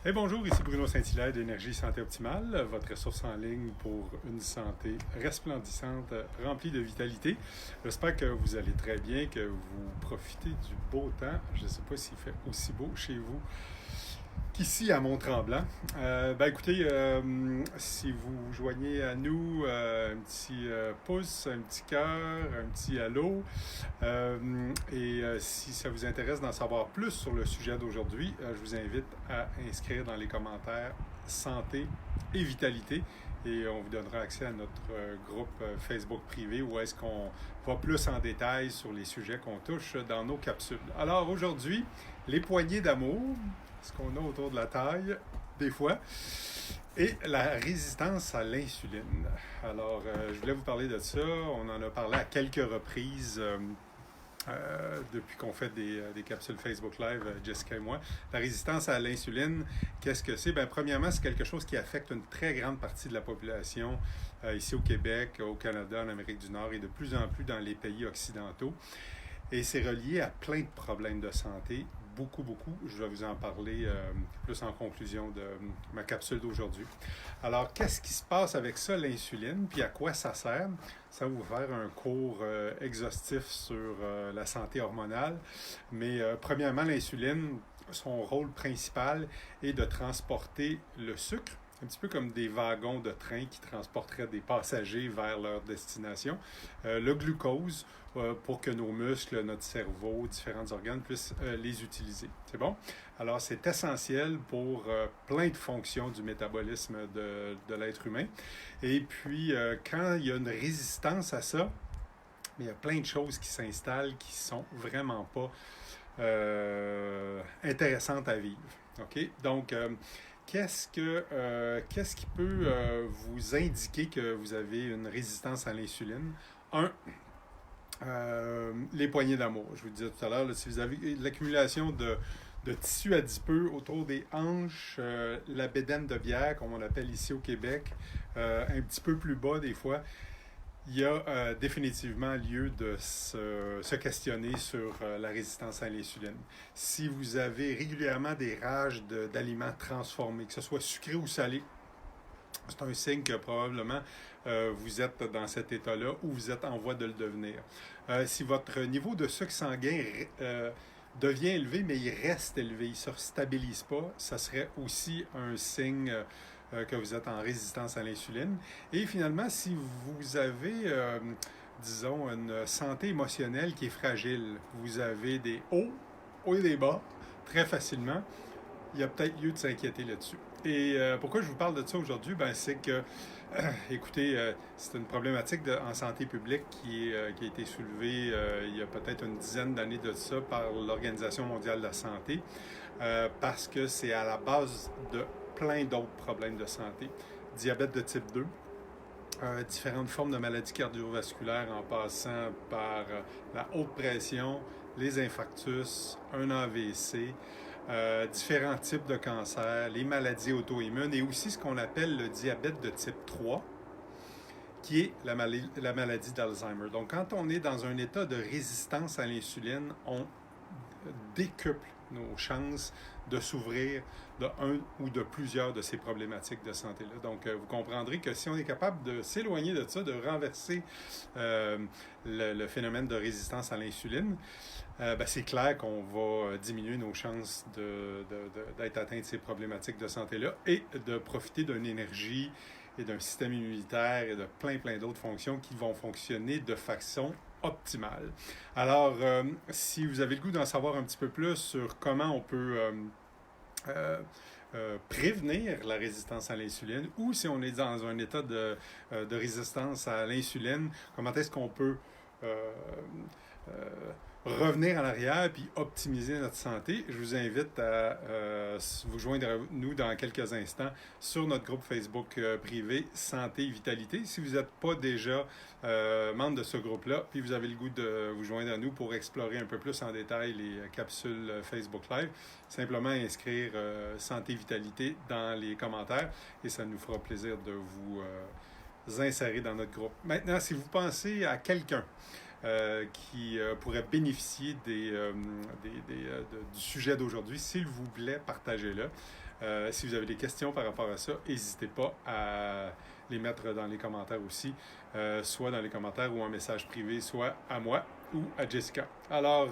Hey, bonjour, ici Bruno Saint-Hilaire d'Énergie Santé Optimale, votre ressource en ligne pour une santé resplendissante, remplie de vitalité. J'espère que vous allez très bien, que vous profitez du beau temps. Je ne sais pas s'il fait aussi beau chez vous qu'ici à Mont-Tremblant. Écoutez, si vous vous joignez à nous, un petit pouce, un petit cœur, un petit allô, si ça vous intéresse d'en savoir plus sur le sujet d'aujourd'hui, je vous invite à inscrire dans les commentaires santé et vitalité et on vous donnera accès à notre groupe Facebook privé où est-ce qu'on va plus en détail sur les sujets qu'on touche dans nos capsules. Alors aujourd'hui, les poignées d'amour, ce qu'on a autour de la taille, des fois, et la résistance à l'insuline. Alors, je voulais vous parler de ça. On en a parlé à quelques reprises depuis qu'on fait des capsules Facebook Live, Jessica et moi. La résistance à l'insuline, qu'est-ce que c'est? Bien, premièrement, c'est quelque chose qui affecte une très grande partie de la population ici au Québec, au Canada, en Amérique du Nord et de plus en plus dans les pays occidentaux. Et c'est relié à plein de problèmes de santé, beaucoup, beaucoup. Je vais vous en parler plus en conclusion de ma capsule d'aujourd'hui. Alors, qu'est-ce qui se passe avec ça, l'insuline, puis à quoi ça sert? Ça va vous faire un cours exhaustif sur la santé hormonale. Mais premièrement, l'insuline, son rôle principal est de transporter le sucre, un petit peu comme des wagons de train qui transporteraient des passagers vers leur destination. Le glucose pour que nos muscles, notre cerveau, différents organes puissent les utiliser. C'est bon? Alors, c'est essentiel pour plein de fonctions du métabolisme de l'être humain. Et puis, quand il y a une résistance à ça, il y a plein de choses qui s'installent qui sont vraiment pas intéressantes à vivre. OK? Donc, qu'est-ce qui peut vous indiquer que vous avez une résistance à l'insuline? Les poignées d'amour. Je vous disais tout à l'heure, là, si vous avez l'accumulation de tissu adipeux autour des hanches, la bédaine de bière, comme on l'appelle ici au Québec, un petit peu plus bas des fois, il y a définitivement lieu de se questionner sur la résistance à l'insuline. Si vous avez régulièrement des rages d'aliments transformés, que ce soit sucré ou salé, c'est un signe que probablement vous êtes dans cet état-là ou vous êtes en voie de le devenir. Si votre niveau de sucre sanguin devient élevé, mais il reste élevé, il ne se stabilise pas, ça serait aussi un signe que vous êtes en résistance à l'insuline. Et finalement, si vous avez, disons, une santé émotionnelle qui est fragile, vous avez des hauts et des bas très facilement, il y a peut-être lieu de s'inquiéter là-dessus. Et pourquoi je vous parle de ça aujourd'hui? Ben, c'est que, écoutez, c'est une problématique en santé publique qui a été soulevée il y a peut-être une dizaine d'années de ça par l'Organisation mondiale de la santé, parce que c'est à la base de plein d'autres problèmes de santé. Diabète de type 2, différentes formes de maladies cardiovasculaires en passant par la haute pression, les infarctus, un AVC, différents types de cancers, les maladies auto-immunes et aussi ce qu'on appelle le diabète de type 3, qui est la maladie d'Alzheimer. Donc, quand on est dans un état de résistance à l'insuline, on décuple nos chances de s'ouvrir de un ou de plusieurs de ces problématiques de santé-là. Donc, vous comprendrez que si on est capable de s'éloigner de ça, de renverser le phénomène de résistance à l'insuline, c'est clair qu'on va diminuer nos chances d'être atteint de ces problématiques de santé-là et de profiter d'une énergie et d'un système immunitaire et de plein d'autres fonctions qui vont fonctionner de façon optimale. Alors, si vous avez le goût d'en savoir un petit peu plus sur comment on peut prévenir la résistance à l'insuline ou si on est dans un état de résistance à l'insuline, comment est-ce qu'on peut revenir en arrière puis optimiser notre santé, je vous invite à vous joindre à nous dans quelques instants sur notre groupe Facebook privé Santé et Vitalité. Si vous n'êtes pas déjà membre de ce groupe-là, puis vous avez le goût de vous joindre à nous pour explorer un peu plus en détail les capsules Facebook Live, simplement inscrire Santé et Vitalité dans les commentaires et ça nous fera plaisir de vous insérer dans notre groupe. Maintenant, si vous pensez à quelqu'un qui pourraient bénéficier du sujet d'aujourd'hui. S'il vous plaît, partagez-le. Si vous avez des questions par rapport à ça, n'hésitez pas à les mettre dans les commentaires aussi, soit dans les commentaires ou en message privé, soit à moi ou à Jessica. Alors,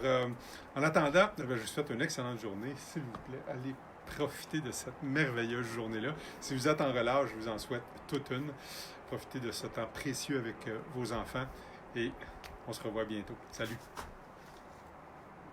en attendant, je vous souhaite une excellente journée. S'il vous plaît, allez profiter de cette merveilleuse journée-là. Si vous êtes en relâche, je vous en souhaite toute une. Profitez de ce temps précieux avec vos enfants et on se revoit bientôt. Salut!